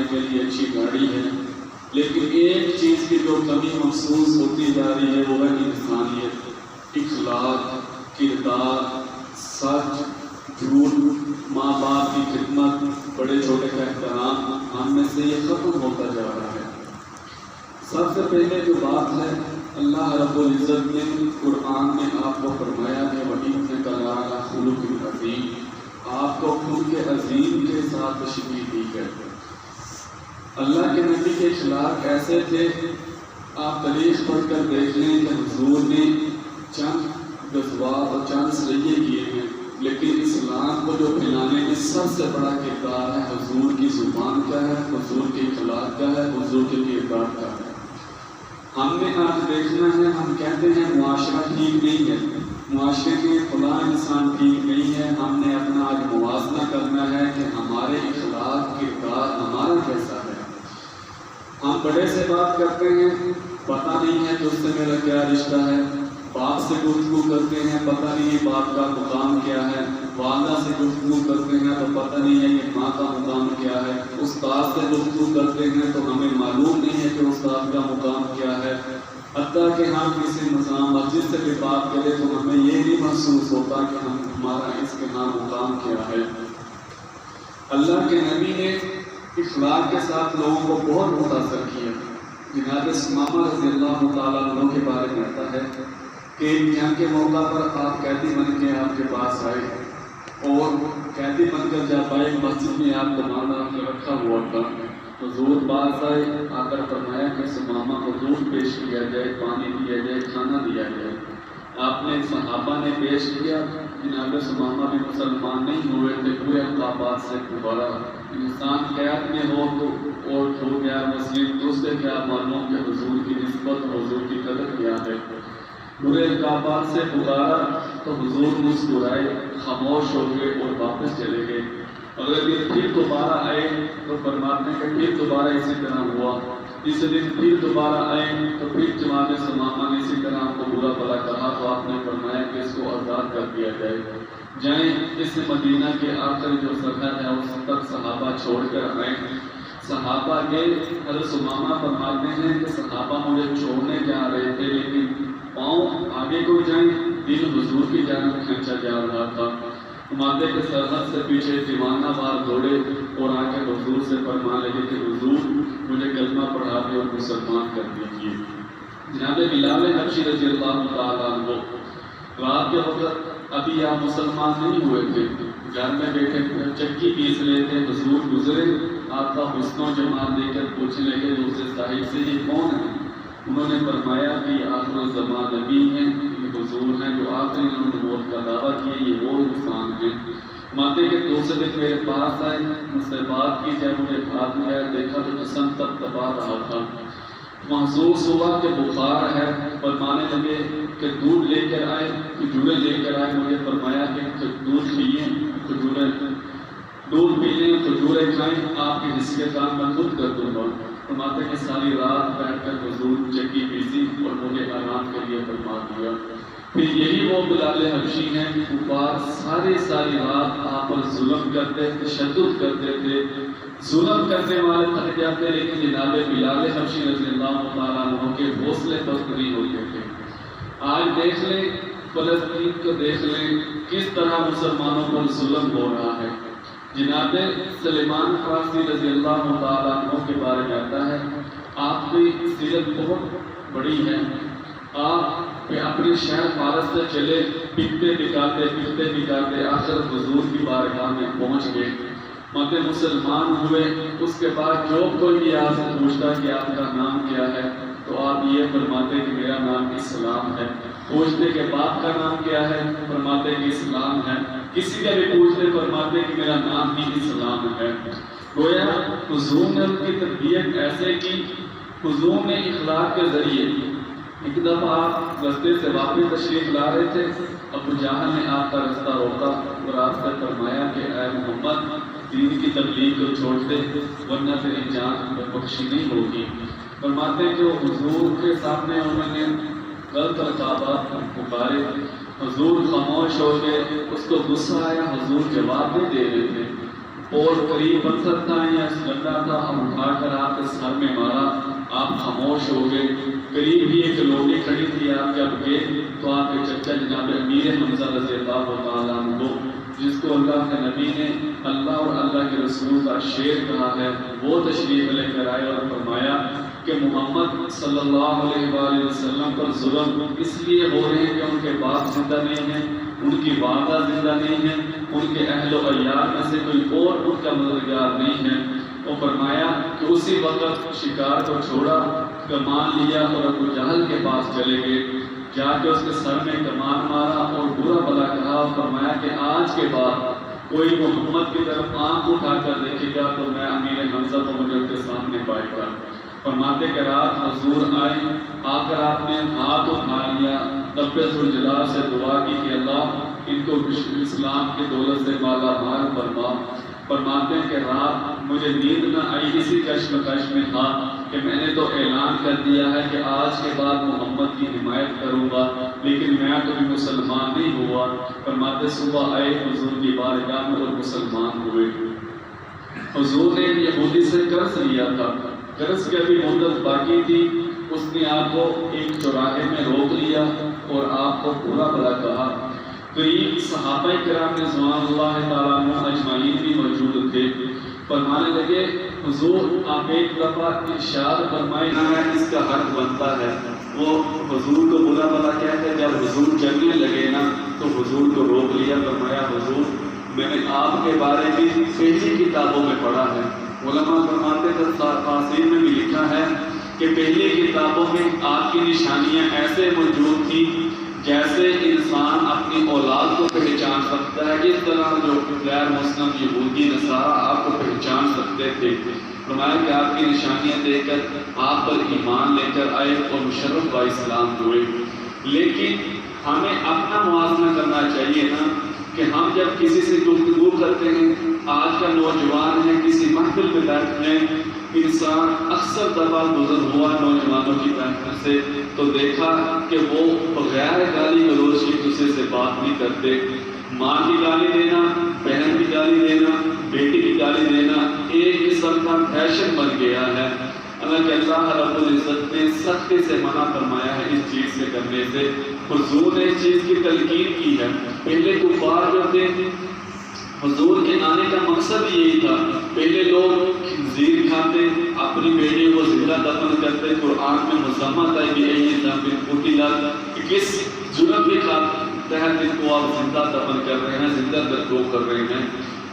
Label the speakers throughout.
Speaker 1: جانے کے لیے اچھی گاڑی ہے، لیکن ایک چیز کی جو کمی محسوس ہوتی جا رہی ہے وہ ہے انسانیت، اخلاق، کردار، سچ، جھوٹ، ماں باپ کی خدمت، بڑے چھوٹے کا احترام، ہم میں سے یہ ختم ہوتا جا رہا ہے۔ سب سے پہلے جو بات ہے، اللہ رب العزت نے قرآن میں آپ کو فرمایا ہے وَإِنَّكَ لَعَلَىٰ خُلُقٍ عَظِيمٍ، آپ کو خلق عظیم کے ساتھ تشریف دی ہے۔ اللہ کے نبی کے اخلاق ایسے تھے، آپ تاریخ پڑھ کر دیکھ لیں کہ حضور نے چند غزوات اور چند سریے کیے ہیں، لیکن اسلام کو جو پھیلانے میں سب سے بڑا کردار ہے حضور کی زبان کا ہے، حضور کے اخلاق کا ہے، حضور کے کردار کا ہے۔ ہم نے آج دیکھنا ہے، ہم کہتے ہیں معاشرہ ٹھیک نہیں ہے، معاشرے میں فلاں انسان ٹھیک نہیں ہے، ہم نے اپنا آج موازنہ کرنا ہے کہ ہمارے اخلاق کردار ہمارا کیسا ہے۔ ہم بڑے سے بات کرتے ہیں، پتہ نہیں ہے کہ اس سے میرا کیا رشتہ ہے، باپ سے گفتگو کرتے ہیں، پتہ نہیں ہے باپ کا مقام کیا ہے، والدہ سے گفتگو کرتے ہیں تو پتہ نہیں ہے کہ ماں کا مقام کیا ہے، استاد سے گفتگو کرتے ہیں تو ہمیں معلوم نہیں ہے کہ استاد کا مقام کیا ہے، حتیٰ کہ ہم کسی مسجد سے بھی بات کریں تو ہمیں یہ نہیں محسوس ہوتا کہ ہمارا اس کے نام مقام کیا ہے۔ اللہ کے نبی نے اخلاق کے ساتھ لوگوں کو بہت متاثر کیا۔ جناب ثمامہ رضی اللہ تعالیٰ عنہ کے بارے میں آتا ہے کہ جنگ کے موقع پر آپ قیدی بن کے آپ کے پاس آئے اور قیدی بن کر جب آئے مسجد میں آپ کو مانا رکھا ہوا تھا، حضور پاس آئے، آ کر فرمایا کہ ثمامہ کو دودھ پیش کیا جائے، پانی دیا جائے، کھانا دیا جائے۔ آپ نے صحابہ نے پیش کیا، جناب ثمامہ بھی مسلمان نہیں ہوئے تھے، پورے عقابات سے گزارا۔ انسان قید میں ہو تو اور ہو گیا مسلم تو اس سے کیا معلوم کہ حضور کی نسبت، حضور کی قدر کیا ہے۔ برے عقابات سے پکارا تو حضور مسکرائے، خاموش ہو گئے اور واپس چلے گئے۔ اگلے دن پھر دوبارہ آئے تو فرماتے ہیں کہ پھر دوبارہ اسی طرح ہوا۔ اس دن پھر دوبارہ آئے تو پھر جناب ثمامہ نے اسی طرح ہم کو برا بھلا کہا تو آپ نے فرمایا کہ اس کو آزاد کر دیا جائے، جائیں اس مدینہ کے آخر جو سرحد ہے اس تک صحابہ چھوڑ کر آئیں۔ صحابہ کے حضرت ثمامہ فرماتے ہیں کہ صحابہ مجھے چھوڑنے جا رہے تھے لیکن پاؤں آگے کو جائیں، دل حضور کی جانب کھینچا جا رہا تھا۔ ماتے کے سرحد سے پیچھے دیوانہ وار دوڑے اور آ کے حضور سے فرمان لگے کہ حضور مجھے کلمہ پڑھا دے اور مسلمان کر دیجیے۔ جناب بلال حبشی رضی اللہ تعالیٰ عنہ رات کے وقت ابھی آپ مسلمان نہیں ہوئے تھے، گھر میں بیٹھے چکی پیس رہے تھے، حضور گزرے، آپ کا حسن و جمال دیکھ کر پوچھنے لگے دوسرے صاحب سے یہ کون ہے؟ انہوں نے فرمایا کہ آخر الزمان نبی ہیں، یہ حضور ہیں جو آخری نبوت کا دعویٰ کیے، یہ وہ انسان ہیں۔ ماتے کے دوسرے دن میرے پاس آئے، مجھ سے بات کی، جب مجھے ہاتھ میں آیا دیکھا تو جسم تک تبا رہا تھا، محسوس ہوا کہ بخار ہے، فرمانے لگے کہ دودھ لے کر آئے، کھجوریں لے کر آئے، مجھے فرمایا کہ دودھ پیئیں، دودھ پی لیں، کھجوریں کھائیں، آپ کے حصے کام میں خود کر دوں گا۔ فرماتے کہ ساری رات بیٹھ کر حضور چکی پیسی اور مجھے آرام کے لیے فرما دیا۔ پھر یہی وہ بلال حبشی ہیں، کفار ساری رات آپ پر ظلم کرتے، تشدد کرتے تھے، ظلم کرنے والے تھک جاتے، لیکن جناب بلال حبشی رضی اللہ تعالیٰ عنہ کے حوصلے پست نہیں ہوتے تھے۔ آج دیکھ لیں فلسطین کو، دیکھ لیں کس طرح مسلمانوں پر ظلم ہو رہا ہے۔ جناب سلیمان فارسی رضی اللہ تعالیٰ عنہ کے بارے میں آتا ہے، آپ کی سیرت بہت بڑی ہے۔ آپ اپنے شہر فارس سے چلے، پکتے پکاتے آخر حضور کی بارگاہ میں پہنچ گئے، مت مسلمان ہوئے۔ اس کے بعد جو کوئی بھی آپ سے پوچھتا کہ آپ کا نام کیا ہے تو آپ یہ فرماتے کہ میرا نام اسلام ہے۔ پوچھتے کہ باپ کا نام کیا ہے، فرماتے کہ اسلام ہے۔ کسی کا بھی پوچھتے فرماتے کہ میرا نام بھی اسلام ہے۔ گویا حضور نے ان کی تربیت ایسے کی، حضور نے اخلاق کے ذریعے ایک دفعہ آپ رستے سے واپس تشریف لا رہے تھے، ابو جہل نے آپ کا رستہ روکا اور آپ سے فرمایا کہ اے محمد دین کی تبلیغ کو چھوڑ دے ورنہ تیری جان بخشی نہیں ہوگی۔ فرماتے کہ حضور کے سامنے انہوں نے غلط القابات پکارے، حضور خاموش ہو گئے، اس کو غصہ آیا، حضور جواب نہیں دے رہے تھے۔ اور قریب پتھر تھا یا ڈنڈا تھا، ہم اٹھا کر آپ کے سر میں مارا، آپ خاموش ہو گئے۔ قریب ہی ایک لوڈی کھڑی تھی، آپ جب گئے تو آپ کے چچا جناب امیر حمزہ رضی اللہ تعالیٰ عنہ، جس کو اللہ کے نبی نے اللہ اور اللہ کے رسول کا شعر کہا ہے، وہ تشریف لے کر آئے اور فرمایا کہ محمد صلی اللہ علیہ وآلہ وسلم پر ظلم اس لیے ہو رہے ہیں کہ ان کے باپ زندہ نہیں ہیں، ان کی والدہ زندہ نہیں ہے، ان کے اہل و عیال میں سے کوئی اور ان کا مددگار نہیں ہے۔ وہ فرمایا کہ اسی وقت شکار کو چھوڑا، کمان لیا اور ابو جہل کے پاس چلے گئے، جا کے اس کے سر میں کمان مارا اور برا بھلا کہا، فرمایا کہ آج کے بعد کوئی محمد کی طرف آنکھ اٹھا کر دیکھے گا تو میں امیر حمزہ کو مجھے ان کے سامنے پائے گا۔ فرماتے کہ رات حضور آئے، آ کر آپ نے ہاتھ اٹھا لیا، رب ذوالجلال سے دعا کی کہ اللہ ان کو اسلام کی دولت سے مالا مال فرما۔ فرماتے ہیں کہ رات مجھے نیند نہ آئی، اسی کشمکش میں تھا کہ میں نے تو اعلان کر دیا ہے کہ آج کے بعد محمد کی حمایت کروں گا، لیکن میں کبھی مسلمان نہیں ہوا۔ فرماتے صبح آئے حضور کی بارگاہ میں اور مسلمان ہوئے۔ حضور نے یہودی سے قرض لیا تھا، قرض کی ابھی مدت باقی تھی، اس نے آپ کو ایک چوراہے میں روک لیا اور آپ کو برا بھلا کہا۔ قریب صحابہ کرام رضوان اللہ تعالیٰ عنہ اجمعین بھی موجود تھے۔ فرمانے لگے حضور آپ ایک دفعہ ارشاد فرمائے نہ ہے اس کا حق بنتا ہے۔ وہ حضور کو برا بھلا کہتے، جب حضور چلنے لگے نا تو حضور کو روک لیا، فرمایا حضور میں نے آپ کے بارے میں پہلی کتابوں میں پڑھا ہے۔ علماء فرماتے ہیں تفاسیر میں بھی لکھا ہے کہ پہلی کتابوں میں آپ کی نشانیاں ایسے موجود تھیں جیسے انسان اپنی اولاد کو پہچان سکتا ہے، جس طرح جو غیر مسلم یہودی نصارہ آپ کو پہچان سکتے تھے۔ فرمایا کہ آپ کی نشانیاں دیکھ کر آپ پر ایمان لے کر آئے اور مشرف با اسلام ہوئے۔ لیکن ہمیں اپنا موازنہ کرنا چاہیے نا کہ ہم جب کسی سے گفتگو کرتے ہیں، آج کا نوجوان ہے کسی محفل میں بیٹھتے ہیں، انسان اکثر دفعہ گزر ہوا نوجوانوں کی بیٹھنے سے تو دیکھا کہ وہ بغیر گالی گلوچ کی دوسرے سے بات نہیں کرتے۔ ماں کی گالی دینا، بہن کی گالی دینا، بیٹی کی گالی دینا ایک قسم کا فیشن بن گیا ہے۔ حالانکہ اللہ رب العزت نے سختی سے منع فرمایا ہے اس چیز سے کرنے سے۔ حضور نے اس چیز کی تلقین کی ہے۔ پہلے کفار جو تھے، حضور کے آنے کا مقصد یہی تھا۔ پہلے لوگ خنزیر کھاتے، اپنی بیٹی کو زندہ دفن کرتے۔ قرآن میں مذمت آئی کہ یہ ذنب قتلت، کہ کس جرم کے تحت ان کو آپ زندہ دفن کر رہے ہیں، زندہ درگو کر رہے ہیں۔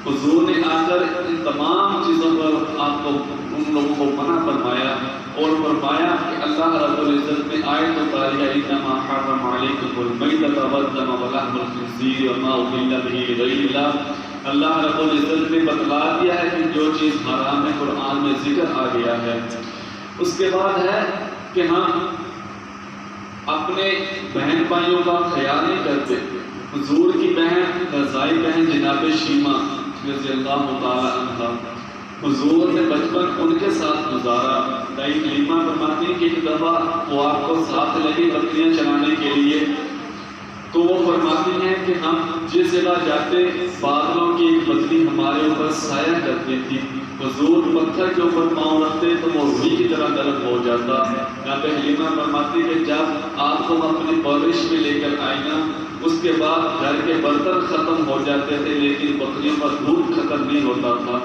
Speaker 1: حضور نے آ کر ان تمام چیزوں پر آپ کو ان لوگوں کو منع فرمایا اور فرمایا کہ اللہ رب العزت نے آیت اتاری ہے انما حرم علیکم المیتۃ والدم ولحم الخنزیر وما اہل به لغیر اللہ۔ اللہ رب العزت نے بتلا دیا ہے کہ جو چیز حرام ہے قرآن میں ذکر آ گیا ہے۔ اس کے بعد ہے کہ ہم اپنے بہن بھائیوں کا خیال نہیں کرتے۔ حضور کی بہن رضائی بہن جناب شیمہ رضی اللہ تعالی عنہ، حضور نے بچپن ان کے ساتھ گزارا۔ دائی کلیمہ فرماتی ہیں کہ ایک دفعہ وہ آپ کو ساتھ لگی بکریاں چلانے کے لیے، تو وہ فرماتی ہیں کہ ہم جس جگہ جاتے بادلوں کی ایک بکری ہمارے اوپر سایہ کرتی تھی، حضور پتھر کے اوپر پاؤں رکھتے تو وہ روئی کی طرح گرم ہو جاتا۔ یہاں پہ حلیمہ فرماتی کہ جب آپ کو اپنی پرورش میں لے کر آئی نا، اس کے بعد گھر کے برتن ختم ہو جاتے تھے لیکن بکریوں کا دودھ ختم نہیں ہوتا تھا۔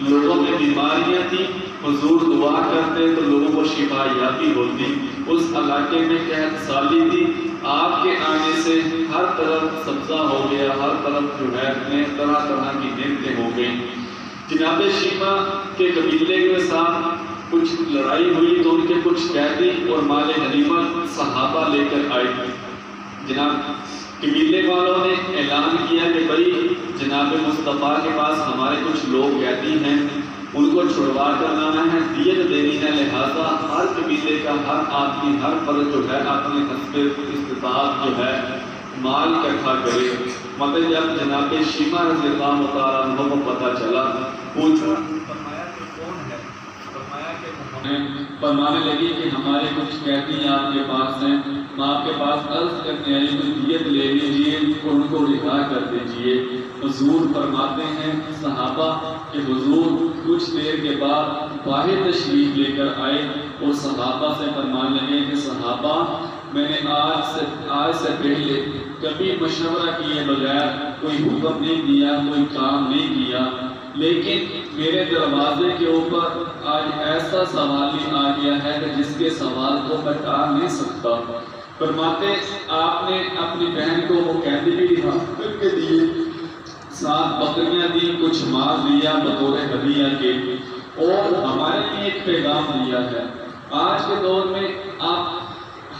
Speaker 1: لوگوں میں بیماریاں تھیں، حضور دعا کرتے تو لوگوں کو شفا یابی ہوتی۔ اس علاقے میں قحط سالی تھی، آپ کے آنے سے ہر طرف سبزہ ہو گیا، ہر طرف جو ہے طرح طرح کی نعمتیں ہو گئیں۔ جناب شیمہ کے قبیلے کے ساتھ کچھ لڑائی ہوئی تو ان کے کچھ قیدی اور مال غنیمت صحابہ لے کر آئے۔ جناب قبیلے والوں نے اعلان کیا کہ بھائی جناب مصطفیٰ کے پاس ہمارے کچھ لوگ قیدی ہیں، ان کو چھڑوا کر لانا ہے، دیت دینی ہے، لہذا ہر قبیلے کا ہر آدمی ہر فرد جو ہے اپنے حسب استطاعت جو ہے مال اکٹھا کرے۔ مگر جب جناب شیمہ رضی اللہ تعالیٰ عنہ کو پتہ چلا، پوچھا فرمایا کہ کون ہے؟ فرمایا کہ فرمانے لگی کہ ہمارے کچھ قیدی آپ کے پاس ہیں، میں آپ کے پاس عرض کرنے آئی کہ دیت لے لیجیے اور ان کو رہا کر دیجیے۔ حضور فرماتے ہیں صحابہ کہ حضور کچھ دیر کے بعد باہر تشریف لے کر آئے اور صحابہ سے فرمانے لگے کہ صحابہ میں نے آج سے پہلے کبھی مشورہ کیے بغیر کوئی حکم نہیں دیا، کوئی کام نہیں کیا، لیکن میرے دروازے کے اوپر آج ایسا سوال ہی آ گیا ہے کہ جس کے سوال کو میں ٹال نہیں سکتا۔ فرماتے آپ نے اپنی بہن کو وہ قیدی بھی رہا کر کے دیے، ساتھ بکریاں دی، کچھ مال دیا بطور ہدیہ کے، اور ہمارے لیے ایک پیغام دیا ہے۔ آج کے دور میں آپ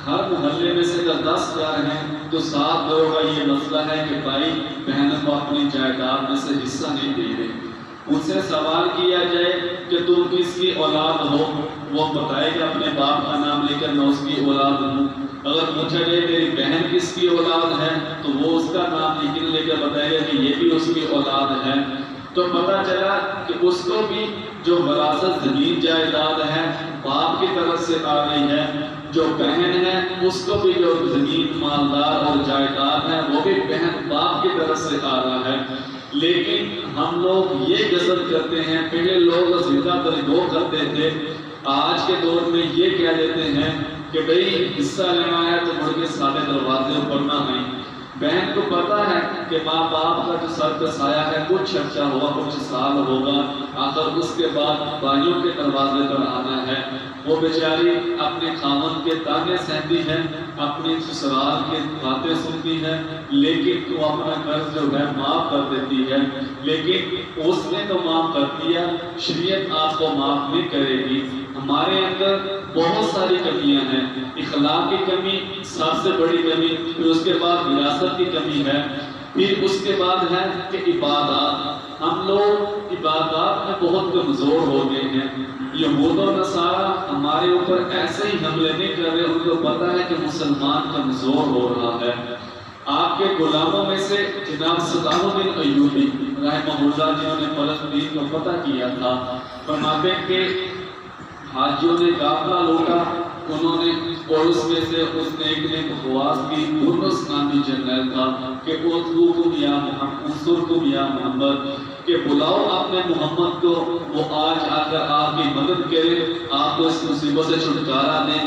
Speaker 1: ہر محلے میں سے اگر 10 گھر ہیں تو 7 گھروں کا یہ مسئلہ ہے کہ بھائی بہن کو اپنی جائیداد میں سے حصہ نہیں دے رہے۔ ان سے سوال کیا جائے کہ تم کس کی اولاد ہو، وہ بتائے کہ اپنے باپ کا نام لے کر میں اس کی اولاد ہوں۔ اگر پوچھا جائے تیری بہن کس کی اولاد ہے تو وہ اس کا نام لے کر بتائے گا کہ یہ بھی اس کی اولاد ہے۔ تو پتہ چلا کہ اس کو بھی جو وراثت زمین جائیداد ہے باپ کی طرف سے آ رہی ہے، جو بہن ہے اس کو بھی جو زمین مالدار اور جائیداد ہے وہ بھی بہن باپ کی طرف سے آ رہا ہے۔ لیکن ہم لوگ یہ غصب کرتے ہیں، پہلے لوگ زندہ دو کرتے تھے، آج کے دور میں یہ کہہ دیتے ہیں کہ بھئی حصہ لینا ہے تو مڑ کے سادے دروازے پڑھنا نہیں۔ بہن کو پتا ہے کہ ماں باپ کا جو سر پہ سایہ ہے کچھ عرصہ ہوگا، کچھ سال ہوگا، آخر اس کے بعد بھائیوں کے دروازے پر آنا ہے۔ وہ بیچاری اپنے خاوند کے تانے سہتی ہے، اپنی سسرال کی باتیں سنتی ہے، لیکن وہ اپنا قرض جو ہے معاف کر دیتی ہے۔ لیکن اس نے تو معاف کر دیا، شریعت آپ کو معاف نہیں کرے گی۔ ہمارے اندر بہت ساری کمیاں ہیں، اخلاق کی کمی سب سے بڑی کمی، پھر اس کے بعد وراثت کی کمی ہے، پھر اس کے بعد ہے کہ عبادات۔ ہم لوگ عبادات میں بہت کمزور ہو گئے ہیں۔ یہود و نصارہ ہمارے اوپر ایسے ہی حملے نہیں کر رہے، ان کو پتہ ہے کہ مسلمان کمزور ہو رہا ہے۔ آپ کے غلاموں میں سے جناب صلاح الدین ایوبی رحمہ اللہ جنہوں نے فلسطین کو فتح کیا تھا، فرماتے ہیں کہ حاجیوں نے قافلہ لوٹا، انہوں نے اور اس میں سے اس نے ایک نے بکواس کی، تونس نامی جنرل تھا کہ انصرکم یا محمد، کہ بلاؤ اپنے محمد کو، وہ آج آ کر آپ کی مدد کرے، آپ کو اس مصیبت سے چھٹکارا دیں۔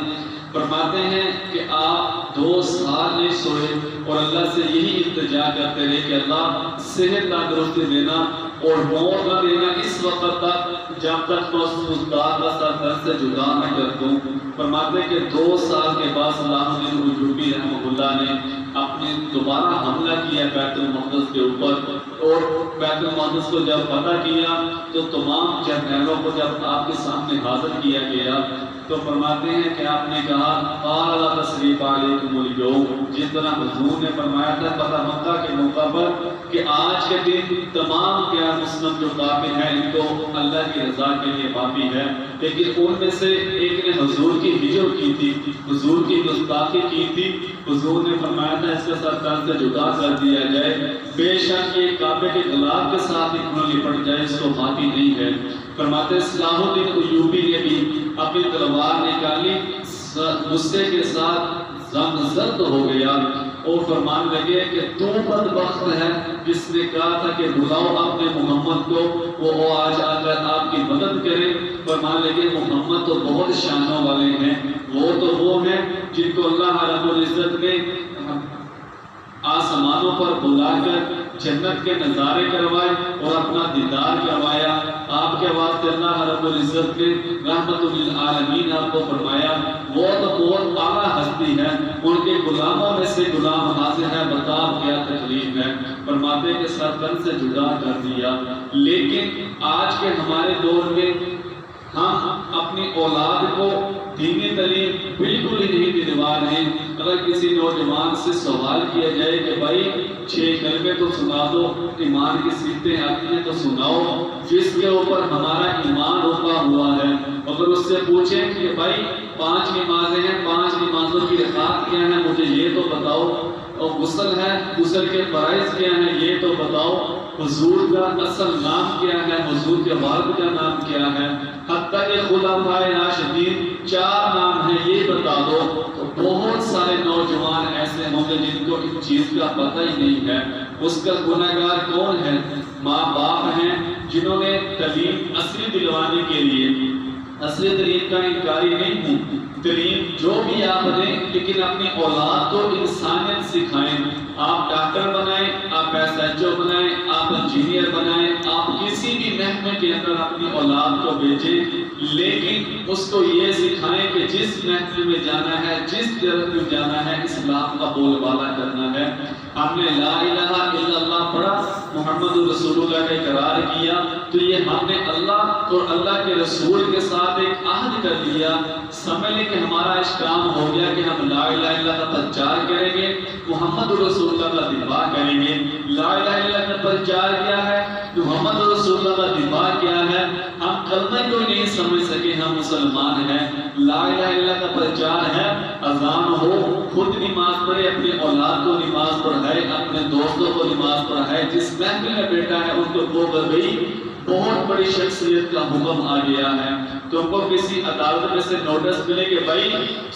Speaker 1: فرماتے ہیں کہ آپ 2 سال نہیں سوئے اور اللہ سے یہی التجا کرتے رہے کہ اللہ صحت تندرستی دینا اور موت نہ دینا اس وقت تک جب تک میں اس استاد کا سر در سے جدا نہ کر دوں۔ فرماتے ہیں کہ 2 سال کے بعد صلاح الدین ایوبی رحمہ اللہ نے اپنے دوبارہ حملہ کیا بیت المقدس کے اوپر، اور بیت المقدس کو جب فتح کیا تو تمام جرنیلوں کو جب آپ کے سامنے حاضر کیا گیا تو فرماتے ہیں کہ آپ نے کہا قال لا تثریب علیکم اليوم، جس طرح حضور نے فرمایا تھا فتح مکہ کے موقع پر کہ آج کے دن تمام غیر مسلم جو کافر ہیں ان کو اللہ کی رضا کے لیے معافی ہے، لیکن ان میں سے ایک نے حضور کی ہجر کی تھی، حضور کی گستاخی کی تھی، حضور نے فرمایا تھا اس کا سر تن سے جدا کر دیا جائے، بے شک یہ کعبے کے غلاف کے ساتھ ہی کھڑا لپٹ جائے، اس کو معافی نہیں ہے۔ فرماتے صلاح الدین ایوبی نے بھی اپنی تلوار نکالی، غصے کے ساتھ زرد ہو گیا اور فرمان لگے کہ تو بدبخت ہے جس نے کہا تھا کہ بلاؤ اپنے محمد کو، وہ آج آ کر آپ کی مدد کرے۔ فرمان لگے محمد تو بہت شانوں والے ہیں، وہ تو وہ ہیں جن کو اللہ رب العزت نے آسمانوں پر بلا کر جنت کے نظارے کروائے اور اپنا دیدار کروایا۔ آپ کے واسطے اللہ رب العزت نے رحمت للعالمین آپ کو فرمایا، وہ تو بہت اعلیٰ ہستی ہے، ان کے غلاموں میں سے غلام حاضر ہے، بتاؤ کیا تکلیف ہے۔ فرماتے کہ سر تن سے جدا کر دیا۔ لیکن آج کے ہمارے دور میں ہم اپنی اولاد کو دینی تعلیم بالکل ہی نہیں دلوا رہے۔ اگر کسی نوجوان سے سوال کیا جائے کہ بھائی 6 کلمے تو سنا دو، ایمان کی سیٹیں آتی ہیں تو سناؤ جس کے اوپر ہمارا ایمان رکا ہوا ہے، اگر اس سے پوچھیں کہ بھائی 5 نمازیں ہیں، 5 نمازوں کی رکعت کیا ہے مجھے یہ تو بتاؤ، اور غسل ہے، غسل کے فرائض کیا ہیں یہ تو بتاؤ، حضور کا اصل نام کیا ہے، حضور کے والد کا نام کیا ہے، حتیٰ کہ خلفائے راشدین 4 نام ہیں یہ بتا دو، تو بہت سارے نوجوان ایسے ہوں گے جن کو اس چیز کا پتہ ہی نہیں ہے۔ اس کا گنہگار کون ہے؟ ماں باپ ہیں جنہوں نے تعلیم اصلی دلوانے کے لیے، اصلی تعلیم کا انکاری نہیں ہوں، تعلیم جو بھی آپ دیں لیکن اپنی اولاد کو انسانیت سکھائیں۔ آپ ڈاکٹر بنائیں، آپ SHO بنائیں، آپ انجینئر بنائیں، آپ کسی بھی محکمے کے اندر اپنی اولاد کو بھیجیں، لیکن اس کو یہ سکھائیں کہ جس محکمے میں جانا ہے، جس طرف میں جانا ہے، اسلام کا بول بالا کرنا ہے۔ ہم نے لا الہ الا اللہ پڑھا، محمد رسول اللہ کا اقرار کیا، تو یہ ہم نے اللہ اور اللہ کے رسول کے ساتھ ایک عہد کر لیا، سمجھ لیں کہ ہمارا اس کام ہو گیا کہ ہم لا الہ الا اللہ کا پرچار کریں گے، محمد رسول اللہ کا دفاع کریں گے۔ لا الہ الا اللہ کا پرچار کیا ہے، محمد رسول اللہ کا دفاع کیا ہے؟ ہم کلمہ کو نہیں سمجھ سکے، ہم مسلمان ہیں۔ لا الہ الا اللہ کا پرچار ہے، اذان ہو، خود نماز پڑھے، اپنے اولاد کو نماز پڑھائے، اپنے دوستوں کو نماز پڑھائے، جس محفل میں بیٹھا ہے ان کو گئی بہت بڑی شخصیت کا حکم آ گیا ہے۔ تم کو کسی عدالت میں سے نوٹس ملے کہ بھائی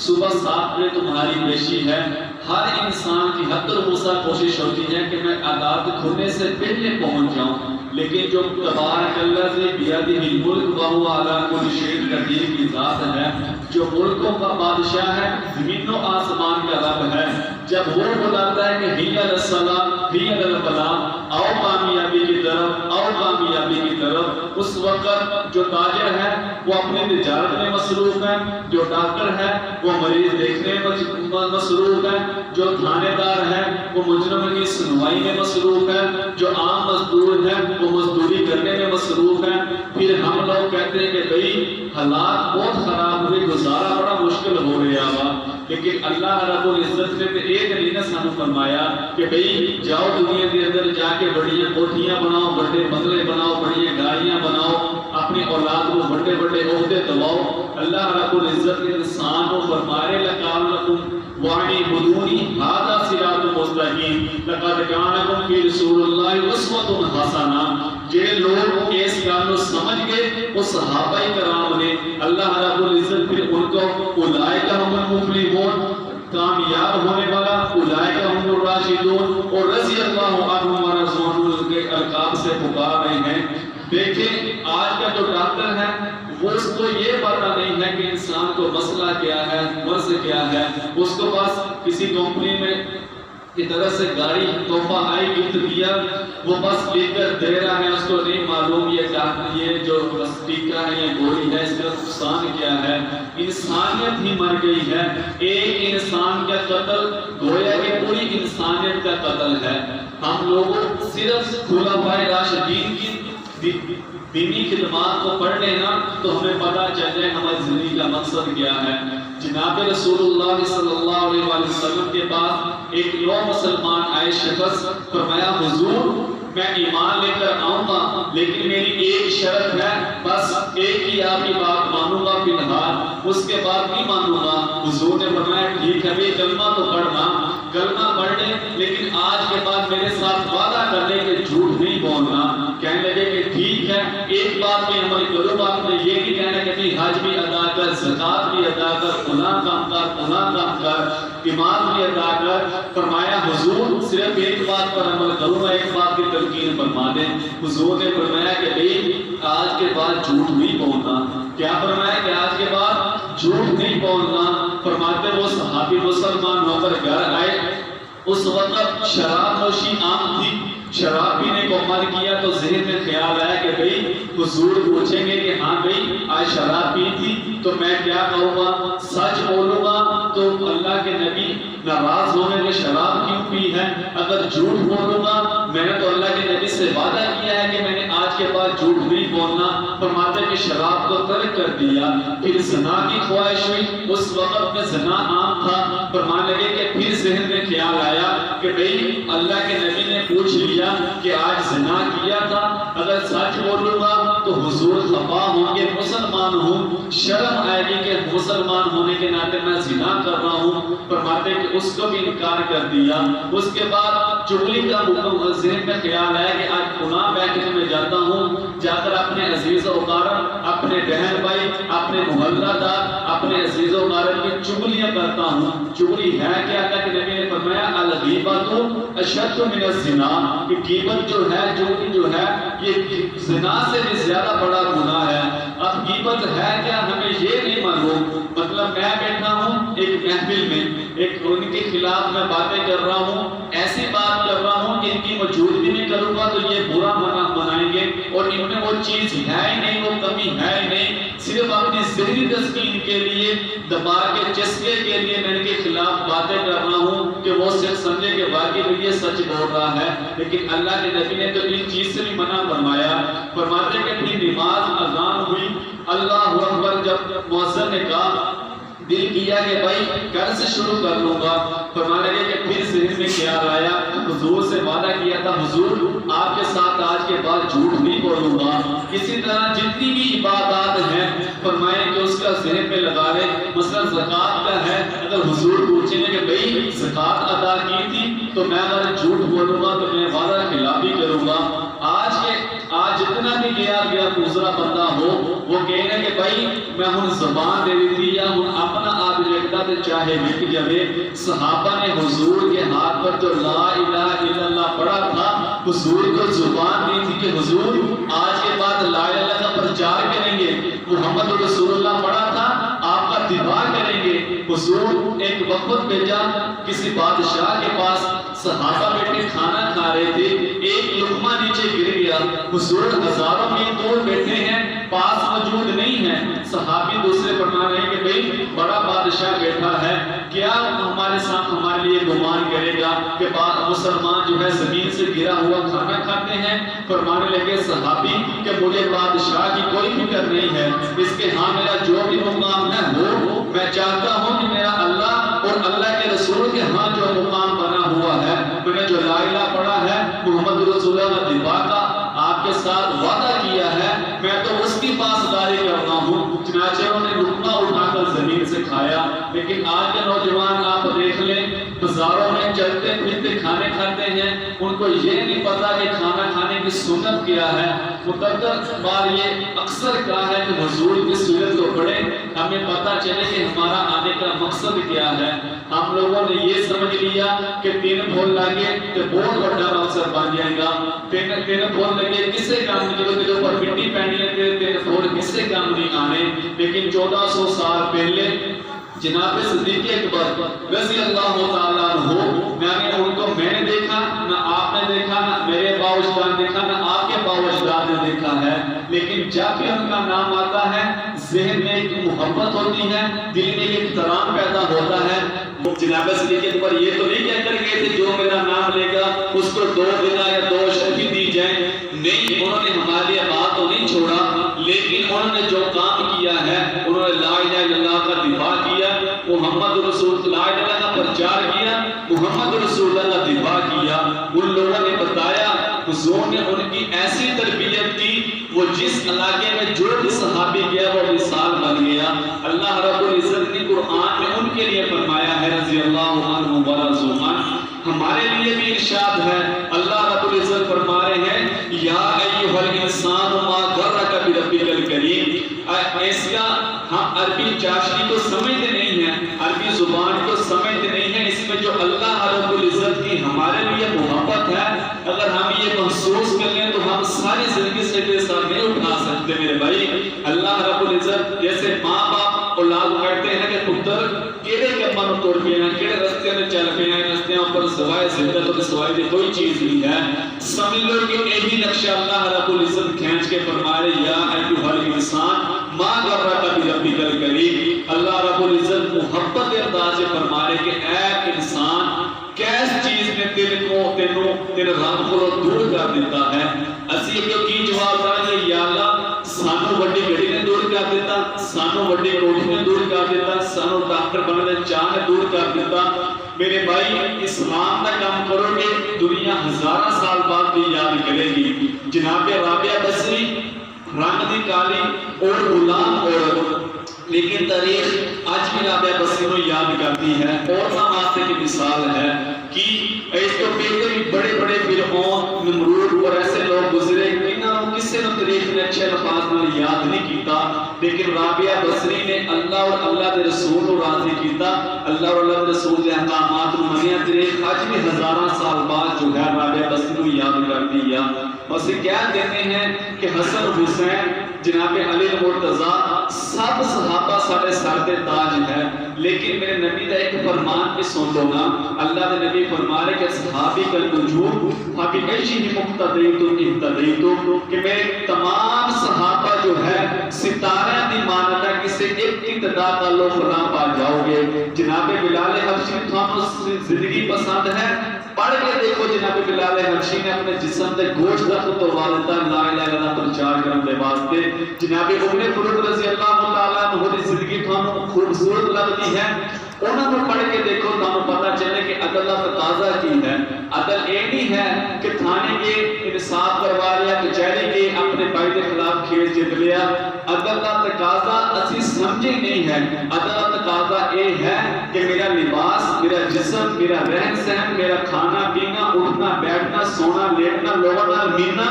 Speaker 1: صبح 7 بجے تمہاری پیشی ہے، ہر انسان کی حد الوسع کوشش ہوتی ہے کہ میں عدالت کھلنے سے پہلے پہنچ جاؤں، لیکن جو تبارک اللہ سے بیادہ الملک وہو علی کل شیء قدیر کی ذات ہے، جو ملکوں کا بادشاہ ہے، زمین و آسمان کا رب ہے، جب وہ بلاتا ہے کہ ہی الصلاۃ ہی الفلاح، آؤ کامیابی کی طرف، آؤ کامیابی کی طرف، اس وقت جو تاجر ہے وہ اپنے تجارت میں مصروف ہے، جو ڈاکٹر ہے وہ مریض دیکھنے میں مصروف ہے، جو تھانے دار ہے وہ مجرم کی سنوائی میں مصروف ہے، جو عام مزدور ہے وہ مزدوری کرنے میں مصروف ہے۔ پھر ہم لوگ کہتے ہیں کہ بھئی حالات بہت خراب ہوئے، گزارا بڑا مشکل ہو رہا ہوا، لیکن اللہ رب العزت نے ایک دن سانو فرمایا کہ بھئی جاؤ دنیا کے اندر جا کے بڑی کوٹھیاں بناؤ، بڑے بنگلے بناؤ، بڑی گاڑیاں بناؤ، اپنی اولاد کو بڑے بڑے عہدے دلاؤ۔ اللہ رب العزت نے انسان کو فرمائے لقال لکم واعبدونی ھذا صراط مستقیم لقد کان لکم فی رسول اللہ اسوۃ حسنہ۔ یہ لوگ اس کام کو سمجھ گئے، وہ صحابہ کرام نے، اللہ رب العزت پھر ان کو اولئک هم المفلحون، کامیاب ہونے والا، اولئک هم الراشدون، اور رضی اللہ عنہم ورضوا عنہ کے القاب سے پکار رہے ہیں۔ دیکھیں آج کا جو ڈاکٹر ہے وہ اس کو یہ پتہ نہیں ہے کہ انسان کو مسئلہ کیا ہے، مرض کیا ہے، اس کو پاس کسی کمپنی میں کی طرف سے گاڑی تحفہ آئی، گفٹ دیا، وہ بس لکھ کر دے رہا ہے، اس کو نہیں معلوم یہ جو ٹیکا ہے، یہ گولی ہے، اس کا نقصان کیا ہے۔ انسانیت ہی مر گئی ہے، ایک انسان کا قتل گویا کہ پوری انسانیت کا قتل ہے۔ ہم لوگوں صرف خلفائے راشدین کی دینی خدمات کو پڑھ لینا تو ہمیں پتہ چل جائے ہماری زندگی کا مقصد کیا ہے۔ جناب رسول اللہ صلی اللہ علیہ وسلم کے پاس ایک نو مسلمان آئے شخص، فرمایا حضور میں ایمان لے کر آؤں گا لیکن میری ایک شرط ہے، بس ایک ہی آپ کی بات مانوں گا فی الحال، اس کے بعد نہیں مانوں گا۔ حضور نے فرمایا ٹھیک ہے بھائی کلمہ تو پڑھنا، کلمہ پڑھ لیں لیکن آج کے بعد میرے ساتھ وعدہ کر لیں کہ جھوٹ نہیں بولنا۔ کہنے لگے کہ ٹھیک ہے ایک بات میں عمل کروں گا، آپ نے یہ نہیں کہنا کہ حج بھی ادا کر، زکات بھی ادا کر، فلاں کام کر، فلاں کام کر، نماز بھی ادا کر۔ فرمایا حضور صرف ایک بات پر عمل کروں گا، ایک بات کی تلقین فرما دیں۔ حضور نے فرمایا کہ بھئی آج کے بعد جھوٹ نہیں بولنا۔ کیا فرمایا کہ آج کے بعد جھوٹ نہیں بولنا۔ فرماتے وہ صحابی مسلمان ہو کر گھر آئے، اس وقت شراب نوشی عام تھی، شراب پینے کو من کیا تو ذہن میں خیال آیا کہ بھئی حضور پوچھیں گے کہ ہاں بھئی آج شراب پی تھی تو میں کیا کہوں گا، سچ بولوں گا تو اللہ کے نبی ناراض ہوں گے کہ شراب کیوں پی ہے، اگر جھوٹ بولوں گا میں نے تو اللہ کے نبی سے وعدہ کیا ہے کہ میں نے آج کے بعد جھوٹ نہیں بولنا۔ فرماتے کہ شراب کو ترک کر دیا، پھر زنا کی خواہش ہوئی، اس وقت میں زنا عام تھا۔ فرمانے لگے کہ پھر ذہن میں خیال آیا کہ بھئی اللہ کے نبی نے پوچھ لیا کہ آج زنا کیا تھا، اگر سچ بولوں گا تو حضور خفا ہوں گے، مسلمان ہوں، شرم آئے گی کہ مسلمان ہونے کے ناطے میں زنا کر رہا ہوں۔ فرماتے کہ اس کو بھی انکار کر دیا۔ اس کے بعد چغلی کا حکم ذہن میں خیال آیا کہ آج فلاں بیٹھنے میں جاتا ہوں، جا کر اپنے عزیز و اقارب، اپنے بہن بھائی، اپنے محلہ دار، اپنے عزیز و اقارب کی چغلیاں کرتا ہوں. چغلی ہے کیا؟ اللہ کے نبی نے فرمایا الغیبۃ اشد من الزنا، کہ غیبت جو ہے، چغلی جو ہے، یہ زنا سے بھی زیادہ بڑا گناہ ہے. اب غیبت ہے کیا ہمیں یہ نہیں معلوم. مطلب میں بیٹھا ہوں ایک محفل میں، ایک ان کے خلاف میں باتیں کر رہا ہوں، ایسی بات کر رہا ہوں کہ ان کی موجودگی میں کروں گا تو یہ برا منائیں گے، اور ان میں وہ چیز ہے ہی نہیں، وہ کمی ہے ہی نہیں، صرف اپنی ذہنی تسکین کے لیے، دماغ کے چسکے کے لیے میں ان کے خلاف باتیں کر رہا ہوں کہ وہ صرف سمجھے کہ واقعی یہ سچ بول رہا ہے. لیکن اللہ کے نبی نے تو ان چیز سے بھی منع فرمایا. فرماتے کہ اپنی نماز اذان ہوئی، اللہ اکبر، جب مؤذن نے کہا دل کیا کہ بھائی گھر سے شروع کر لوں گا. فرمانے لگے کہ پھر ذہن میں خیال آیا، حضور سے وعدہ کیا تھا حضور آپ کے ساتھ آج کے بعد جھوٹ نہیں بولوں گا. اسی طرح جتنی بھی عبادات ہیں فرمائیں کہ اس کا ذہن میں لگا لے. مثلا زکوٰۃ کا ہے، اگر حضور پوچھیں گے کہ بھائی زکوٰۃ ادا کی تھی تو میں اگر جھوٹ بولوں گا تو میں وعدہ خلافی کروں گا. آج جتنا بھی گیا دوسرا بندہ ہو وہ کہنا کہ بھائی میں ہن زبان دے دی تھی یا ہن اپنا آپ لکھتا تو چاہے لکھ جائے. صحابہ نے حضور کے ہاتھ پر جو لا الہ الا اللہ پڑھا تھا، حضور کو زبان دی تھی کہ حضور آج کے بعد لا الہ الا اللہ کا پرچار کریں گے. محمد رسول اللہ پڑھا تھا، آپ کا دفاع کریں گے. حضور ایک وقت بھیجا کسی بادشاہ کے پاس، صحابہ بیٹھے کھانا کھا رہے تھے، ایک لقمہ نیچے گر گیا. حضور ہزاروں میل دور بیٹھے ہیں، پاس موجود نہیں ہیں. صحابی دوسرے فرما رہے ہیں کہ بھئی بڑا بادشاہ بیٹھا ہے، کیا ہمارے ساتھ ہمارے لیے گمان کرے گا کہ مسلمان جو ہے زمین سے گرا ہوا کھانا کھاتے ہیں. فرمانے لگے صحابی کہ مجھے بادشاہ کی کوئی فکر نہیں ہے، اس کے ہاں میرا جو بھی مقام ہے ہو، میں چاہتا ہوں کہ میرا اللہ اور اللہ کے رسول کے ہاں جو مقام بنا ہوا ہے، میں نے جو لا الہ پڑھا ہے، محمد رسول اللہ کا دفاع کا آپ کے ساتھ وعدہ کیا ہے، میں تو اس کی پاسداری کرتا ہوں. چنانچہ انہوں نے لقمہ اٹھا کر زمین سے کھایا. لیکن آج کے نوجوان آپ دیکھ لیں، بازاروں میں چلتے پھرتے کھانے کھاتے ہیں، ان کو یہ نہیں پتا کہ کھانا کھانے کی سنت کیا ہے. متعدد بار یہ اکثر کہا ہے کہ حضور کی سنت کو پڑھیں، ہمیں پتہ چلے کہ ہمارا آنے کا مقصد کیا ہے. ہم لوگوں نے یہ سمجھ لیا کہ تین پھول لگے تو بہت بڑا مقصد بن جائے گا. تین پھول لگے کسے کام نہیں، جو پر مٹی پہن لیتے تین پھول کسے کام نہیں آنے. لیکن 1400 سال پہلے جناب صدیق اکبر رضی اللہ تعالیٰ عنہ، ان کو میں نے دیکھا، نہ آپ نے دیکھا، نہ میرے باوجداد دیکھا، نہ آپ کے باوجداد نے دیکھا ہے. لیکن جب بھی ان کا نام آتا ہے ذہن میں ایک محبت ہوتی ہے، دل میں ایک احترام پیدا ہوتا ہے. جناب صدیق اکبر یہ تو نہیں کہہ کر گئے تھے جو میرا نام لے گا اس کو 2 دینار یا 2 شہید دی جائیں. نہیں، انہوں نے ہمارے لیے بات تو نہیں چھوڑا، لیکن انہوں نے جو کام کیا ہے، انہوں نے لا الہ الا اللہ کا دفاع کیا، محمد رسول لا الہ الا اللہ کا پرچار کیا، محمد رسول اللہ کا دفاع کیا. ان لوگوں نے بتایا، حضور نے ان کی ایسی تربیت کی، وہ جس علاقے میں جو بھی صحابی گیا وہ مثال بن گیا. اللہ رب العزت نے قرآن میں ان کے لیے فرمایا ہے رضی اللہ عنہ ورضوا عنہ. ہمارے لیے بھی ارشاد ہے، اللہ رب العزت فرما رہے ہیں یا ایھا الانسان ما غرک بربک الکریم. ایسا ہم عربی چاشنی کو سمجھتے نہیں ہیں، عربی زبان کو سمجھتے نہیں ہیں. اس میں جو اللہ رب العزت کی ہمارے لیے محبت ہے، اگر ہم یہ محسوس کر لیں تو ہم ساری زندگی سے بے سر نہیں اٹھا سکتے میرے بھائی. اللہ رب العزت جیسے ماں باپ اولاد کہتے ہیں کہ پتر کیڑے کماں نوں تر پے ہیں، کیڑے رستے میں چل پے ہیں، رستیاں پر سوائے زندہ تو سوائے دی کوئی چیز نہیں ہے. سمجھ لو کہ یہی نقشہ اللہ رب العزت کھینچ کے فرما رہے یا ایھا الانسان ما غرک بربک الکریم. اللہ رب العزت محبت انداز سے فرما رہے کہ اے انسان کیس چیز نے تیرے کو تیرے رب کو دور کر دیتا ہے. اسی کیوں کی جواب دیں گے یا اللہ سانو وڈی گھڑی نے دور کر دیتا، سانو وڈی کوٹھی نے دور کر دیتا، سانو ڈاکٹر بننے چاہ نے دور کر دیتا. میرے بھائی اسلام کا کام کرو گے دنیا ہزارہ سال بعد بھی یاد کرے گی. جناب رابعہ بصری رنگ دی کالی اور غلام عورت، لیکن تاریخ آج بھی رابعہ بصری کو یاد کرتی ہے. اور واسطے کی مثال ہے کہ اس کو پہلے بھی بڑے بڑے فرعون نمرود اور ایسے لوگ گزرے، انہوں کسی نے تاریخ نے اچھے الفاظ میں یاد نہیں کیتا، لیکن رابعہ بصری نے اللہ اور اللہ کے رسول کو راضی کیتا، اللہ اور اللہ کے رسول کے احکامات کو منیا، تاریخ اج بھی ہزاراں سال بعد جو ہے رابعہ بصری کو یاد کر دیا۔ اسے کیا کہتے ہیں کہ حسن حسین جناب علی مرتضیٰ سب صحابہ سارے سر دے تاج ہے، لیکن میرے نبی کا ایک فرمان بھی سن لو نا، اللہ کے نبی فرما رہے کہ صحابی کا نجوم فبأیہم اقتدیتم اہتدیتم، کہ میرے تمام صحابہ جو ہے ستارے دی مانتا کسی ایک اقتدا کا لو فلاں پا جاؤ گے۔ جناب بلال حبشی تھانوں زندگی پسند ہے، پڑھ کے دیکھو جناب بلال حبشی نے اپنے جسم دے گوشت کا توڑوا دیتا لا الہ الا اللہ پرچار کرنے دے واسطے۔ جناب عمر فاروق رضی اللہ تعالیٰ عنہ دی زندگی تھانوں خوبصورت لگتی ہے، انہوں نے پڑھ کے دیکھو تمہیں پتہ چلے کہ عدل کا تقاضا کی ہے۔ عدل یہ نہیں ہے کہ تھانے کے انصاف کروا لیا، کچہری کے اپنے بھائی کے خلاف کھیل جیت لیا۔ عدل کا تقاضا اسی سمجھے نہیں ہے، عدل کا تقاضا یہ ہے کہ میرا لباس، میرا جسم، میرا رہن سہن، میرا کھانا پینا، اٹھنا بیٹھنا، سونا لیٹنا، لوگوں کا ملنا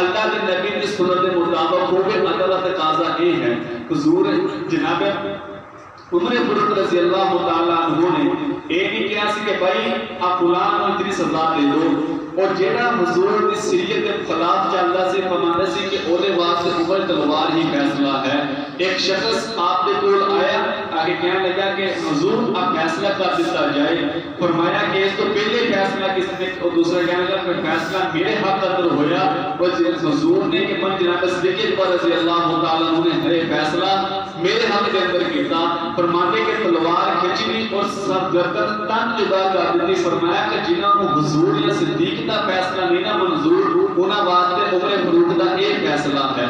Speaker 1: اللہ کے نبی کی سنت کے مطابق ہو گئے۔ عدل کا تقاضا یہ ہے۔ حضور جناب عمر فاروق رضی اللہ تعالیٰ عنہ نے یہ نہیں کہا سی کہ بھائی آپ فلاں کو اتنی سزا دے دو، اور جیڑا حضور کی شریعت کے خلاف چلتا سی فرماتا سی کہ اولے واسطے عمر تلوار ہی فیصلہ ہے۔ ایک شخص آپ کے کول آیا، آگے کہنے لگا کہ حضور آپ فیصلہ کر دیتا جائے، فرمایا کہ اس تو پہلے فیصلہ کس نے، اور دوسرا کہنے لگا کہ فیصلہ میرے حق اندر ہویا، اور حضور نے کہ من جناب صدیق اکبر رضی اللہ تعالیٰ عنہ نے ہر فیصلہ میرے حق کے اندر کیتا۔ فرماتے کہ تلوار کھچنی اور سب گردن تن جدا کر دیتی، فرمایا کہ جنہوں کو حضور یا صدیق کا فیصلہ نہیں نہ منظور، انہاں واسطے عمر فاروق کا یہ فیصلہ ہے۔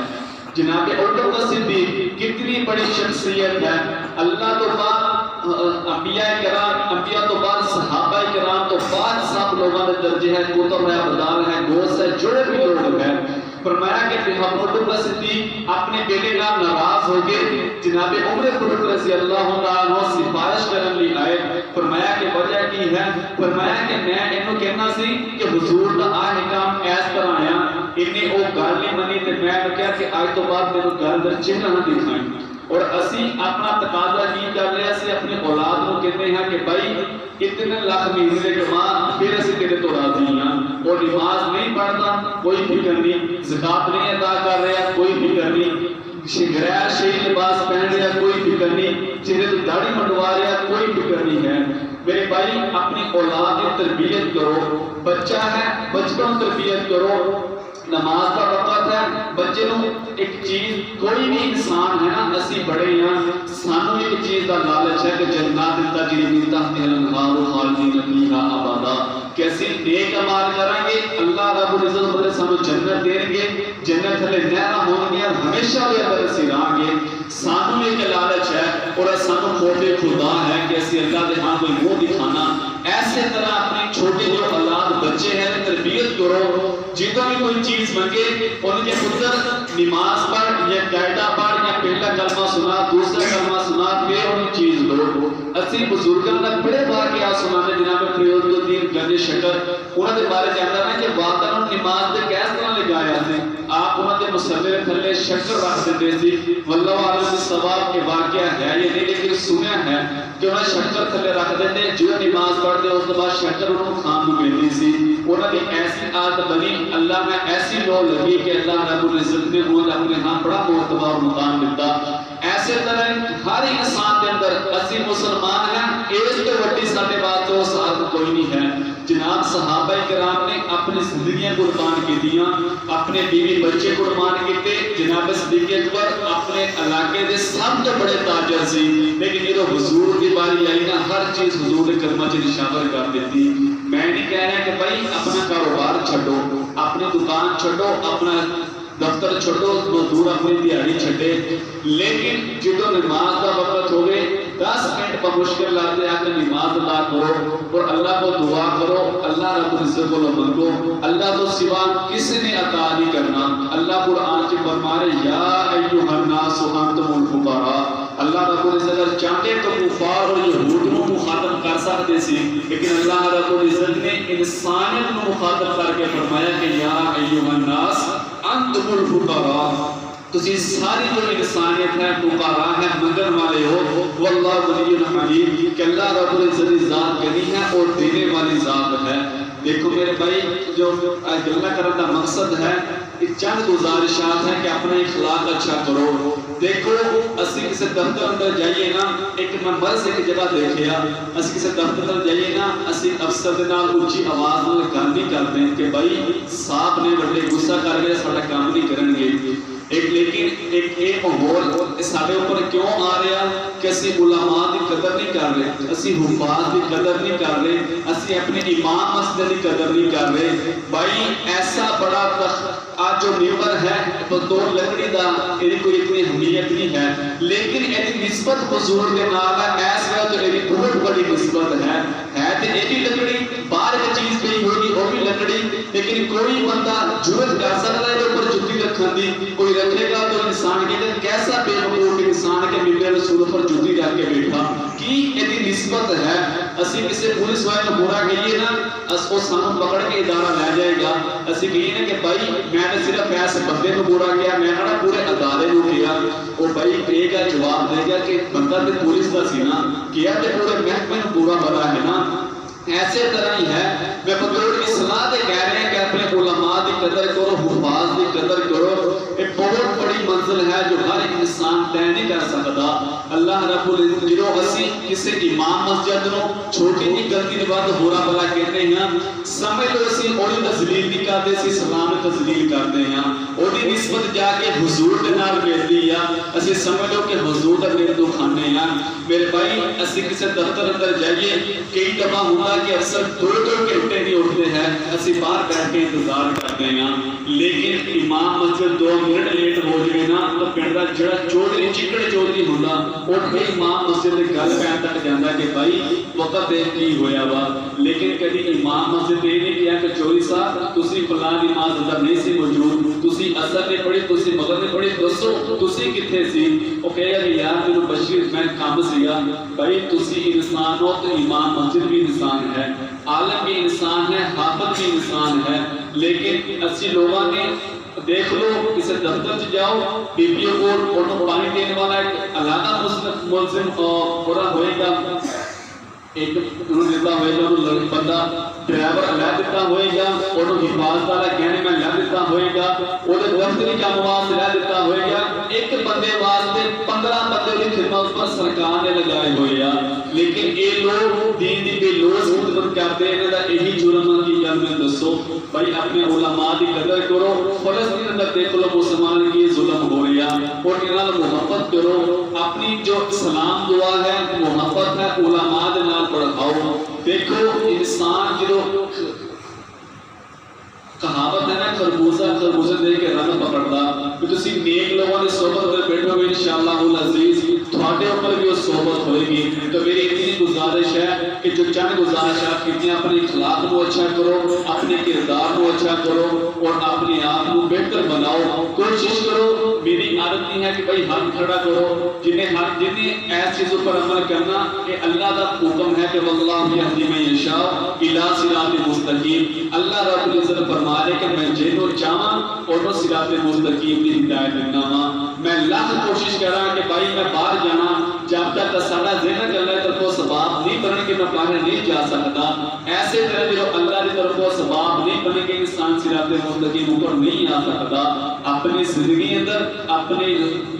Speaker 1: جناب ابوبکر صدیق کتنی بڑی شخصیت ہے، اللہ تو بعد انبیاء کرام، انبیاء تو بعد صحابہ کرام تو بعد سب لوگوں کے درجے ہیں، قطب ہے، بدال ہے، گوس ہے، جو بھی لوگ ہیں۔ فرمایا کہ ابوبکر صدیق اپنے بیٹے کا ناراض ہو گئے، جناب عمر فاروق رضی اللہ عنہ سفارش کرنے لیے آئے۔ فرمایا کہ وجہ کی ہے؟ فرمایا کہ میں انہوں کہنا سی کہ حضور کا احکام ایس طرح آیا، انہیں وہ گل نہیں منی، تے میں نے کہا کہ آج تو بعد میرے گل در چہرہ نہ دکھائیں، اور اسی اپنا تقاضا کی کر لیا، اسی اپنے اولاد کو کہتے ہیں کہ بھائی اتنے لاکھ مہینے کے بعد پھر اسی تیرے تو راضی ہیں، اور نماز نہیں پڑھتا کوئی فکر نہیں، زکات نہیں ادا کر رہا کوئی فکر نہیں، غیر شہری لباس پہن رہا کوئی فکر نہیں، چہرے تو داڑھی منڈوا رہا کوئی فکر نہیں ہے۔ میرے بھائی اپنی اولاد کی تربیت کرو، بچہ ہے بچپن تربیت کرو، نماز کا وقت ہے، بچے نو ایک چیز، کوئی بھی انسان ہے نا، اسی بڑے ہیں، سانو ایک چیز کا لالچ ہے کہ جنات تجری من تحتها الانہار خالدین فیہا ابدا، کہ اسی نیک اعمال کریں گے اللہ رب العزت بدلے سانو جنت دیں گے، جنت تھلے نہراں ہون گے، ہمیشہ دے اندر اسی رہاں گے۔ سانو ایک لالچ ہے اور سانو خوف خدا ہے کہ اسی اللہ دے ہاں کوئی منہ دکھانا۔ ایسے طرح اپنی چھوٹے جو اولاد بچے ہیں تربیت کرو، جتنا بھی کوئی چیز مانگے ان کے پتر نماز پڑھ یا قاعدہ پڑھ یا پہلا کلمہ سنا دوسرا کلمہ سنا پھر ان چیز لو۔ اسی بزرگاں دا بڑے واقعہ سنانے جناب فیروز الدین گنج شکر انہاں دے بارے جاندا ہے کہ واقعہ نماز دے کیس طرح لگایا سی، آپ انہاں دے مصلی تھلے شکر رکھ دیتے سی، واللہ عالم ثواب کے واقعہ ہے یہ نہیں لیکن سنیا ہے کہ انہاں شکر تھلے رکھ دیتے، جو نماز پڑھتے اس کے بعد شکر انہوں کھان کو ملتی سی۔ انہوں نے ایسی عادت بنی، اللہ میں ایسی لو لگی کہ اللہ رب العزت نے انہوں اپنے ہاں بڑا مرتبہ اور مقام دیتا۔ ایسے طرح ہر انسان کے اندر اسی مسلمان ہیں، اس تو وڈی ساڈے بات تو ساتھ کوئی نہیں ہے۔ جناب صحابہ کرام نے اپنی زندگیاں قربان کی دیاں، اپنے بیوی بچے قربان کیتے۔ جناب صدیق اکبر اپنے علاقے دے سب تو بڑے تاجر سی، لیکن یہ تو حضور کی باری آئی نا ہر چیز حضور کے قدموں سے نشاور کر دیتی۔ میں نہیں کہہ رہا کہ بھائی اپنا کاروبار چھڈو، اپنی دکان چھڈو، اپنا دفتر چھڈو، مزدور اپنی دیہڑی چھڈے، لیکن جدو نماز کا وقت ہو گئے 10 منٹ بمشکل لگتے آ کے نماز ادا کرو اور اللہ کو دعا کرو، اللہ رب العزت کو منگو، اللہ تو سوا کسی نے عطا نہیں کرنا۔ اللہ قرآن کی فرما رہے یا ایھا الناس انتم الفقراء، اللہ رب العزت اگر چاہتے تو کفار اور یہود کو مخاطب کر سکتے سی، لیکن اللہ رب العزت نے انسانیت کو مخاطب کر کے فرمایا کہ یا ایھا الناس وانتم الفقراء، تسی ساری جو انسانیت ہے فقراء ہے، منگن والے ہو، واللہ غنی حمید، کہ اللہ رب العزت ذات غنی ہے اور دینے والی ذات ہے۔ دیکھو میرے بھائی، جو گلہ کرنے کا مقصد ہے، چند گزارشات ہیں کہ اپنا اخلاق اچھا کرو۔ دیکھو اسی کسی دفتر اندر جائیے نا، ایک میں مرض ایک جگہ دیکھیا، اسی کسی دفتر اندر جائیے نا، اسی افسر دے نال اونچی آواز نال گل نہیں کرتے ہیں کہ بھائی صاحب نے بڑے غصہ کر کے ساڈا کام نہیں کرن گے۔ لیکن ایک ماحول سارے اوپر کیوں آ رہا کہ اسی علماء کی قدر نہیں کر رہے، اسی حفاظ کی قدر نہیں کر رہے، اسی اپنے امام مسجد کی قدر نہیں کر رہے۔ بھائی ایسا بڑا آج جو ممبر ہے تو دو لکڑی دا یہ کوئی اتنی اہمیت نہیں ہے، لیکن یہ نسبت حضور کے نال ہے، اس وجہ تو یہ بہت بڑی نسبت ہے تو یہ بھی لکڑی باہر کی چیز پہ ہوگی وہ بھی لکڑی، لیکن کوئی بندہ جرت کر سکتا ہے اوپر جتی رکھن دی، کوئی رکھے گا تو انسان کے کیسا بے وقوف انسان کے ملے رسول پر جتی رکھ کے بیٹھا کی یہ نسبت ہے۔ اسی کسی پولیس والے کو برا کہیے نا، اس کو سانو پکڑ کے ادارہ لے جائے گا، اسی کہیے نا کہ بھائی میں نے صرف ایسے بندے کو برا کیا، میں نے پورے ادارے کو کیا، وہ بھائی کہے گا جواب دے گا کہ بندہ تے پولیس کا سی نا، کیا تے پورے محکمے کو برا بنا ہے نا۔ ایسے طرح ہی ہے، میں بطور اصلاح دے کہہ رہے ہیں کہ اپنے علماء کی قدر کرو، حفاظ کی قدر کرو، ایک بہت بڑی منزل ہے جو ہر انسان طے نہیں کر سکتا۔ اللہ رب العزت جو اسی کسی امام مسجد نو چھوٹی جی غلطی کے بعد برا بلا کہتے ہیں، سمجھ لو اسی اوہی تذلیل نہیں کرتے، اسی سلام تذلیل کرتے ہیں، اوہی نسبت جا کے حضور دے نال ملتی ہے، اسی سمجھ لو کہ حضور دا میرے تو کھانے ہیں۔ میرے بھائی اسی کسی دفتر اندر جائیے، کئی دفعہ ہوتا کہ اکثر دو گھنٹے نہیں اٹھتے ہیں، اسی باہر بیٹھ کے انتظار کرتے ہیں، لیکن امام مسجد 2 منٹ لیٹ ہو جائے نا تو پنڈ کا جڑا چودھری چکڑ چودھری ہوتا اٹھ کے امام مسجد کی گل پہن تک جانا کہ بھائی وقت دیکھ کی ہویا وا، لیکن کبھی امام مسجد یہ نہیں کیا کہ چوری صاحب تسی فلاں نماز اندر نہیں سی موجود، تسی اثر نے پڑھی، تسی مغرب نے پڑھی، دسو تسی کتنے سی؟ وہ کہے گا کہ یار میرے بشیر میں کام سیا۔ بھائی تسی انسان ہو تو امام مسجد بھی انسان ہے، عالم بھی انسان ہے، حافظ بھی انسان ہے، لیکن اسی لوگوں نے دیکھ لو کسی دفتر سے جاؤ، بیبیوں کو انہوں پانی دینے والا ایک علیحدہ ملزم پورا ہوئے گا، ایک انہوں دیتا ہوئے گا، انہوں بندہ ڈرائیور علیحدہ دیتا ہوئے گا، انہوں حفاظت والا کہنے میں علیحدہ دیتا ہوئے گا، انہوں دفتری کا مواد علیحدہ دیتا ہوئے گا، ایک بندے واسطے 15 بندے کی خدمت پر سرکار نے لگائے ہوئے گا، لیکن یہ لوگ دین دی بے لوز خدمت کرتے ہیں، انہوں نے یہی جرم کی گل میں دسو۔ بھائی اپنے علماء کی قدر کرو، فلسطین اندر دیکھ لو مسلمان کی ظلم ہو رہا اور انہوں محبت کرو، اپنی جو اسلام دعا ہے محبت ہے علماء دے نال پڑھاؤ۔ دیکھو انسان جو کہاوت ہے نا خربوزہ دے کے رنگ پکڑتا، کہ تسی نیک لوگوں نے صحبت میں بیٹھو گے انشاءاللہ العزیز تھوڑے اوپر بھی وہ صحبت ہوئے گی۔ تو میری اتنی گزارش ہے کہ جو چند گزارشات کتنی اپنے اخلاق کو اچھا کرو، اپنے کردار کو اچھا کرو اور اپنے آپ کو بہتر بناؤ، کوشش کرو۔ میری عادت نہیں ہے کہ بھائی ہاتھ کھڑا کرو، جنہیں ایس چیزوں پر عمل کرنا کہ اللہ کا حکم ہے کہ واللہ یہدی من یشاء الی صراط مستقیم، اللہ رب العزت فرما رہے کہ میں جنوں چاہاں اور وہ صراط مستقیم کی ہدایت دینا وا۔ میں لاکھ کوشش کر رہا کہ بھائی میں باہر جانا، جب تک سارا ذہن اللہ کی طرف سباب نہیں بنے کہ میں باہر نہیں جا سکتا، ایسے طرح جو اللہ کی طرف سباب نہیں بنے کہ انسان صراط مستقیم اوپر نہیں آ سکتا۔ اپنی زندگی اندر، اپنی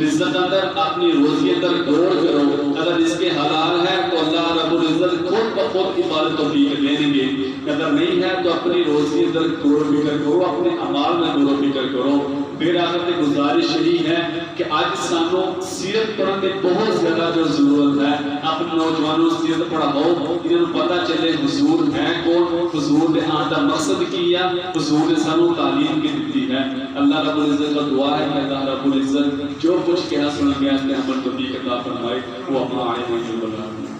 Speaker 1: عزت اندر، اپنی روزی اندر دوڑ کرو، اگر اس کے حلال ہے تو اللہ رب العزت خود بخود عبادت توفیق دے دیں گے، اگر نہیں ہے تو اپنی روزی اندر غور و فکر کرو، اپنے اعمال میں غور و فکر کرو۔ پھر آخر کی گزارش یہی ہے کہ آج سانوں سیرت پڑھنے کی بہت زیادہ جو ضرورت ہے، اپنے نوجوانوں سیرت پڑھاؤ، انہیں پتہ چلے حضور ہے کون، حضور نے آن کا مقصد کیا، حضور نے سانوں تعلیم کی دیتی ہے۔ اللہ رب العزت کا دعا ہے کہ اللہ رب العزت جو کچھ کہا سنا گیا اس کے عمل توفیق عطا فرمائے، وہ اپنا آئے ہیں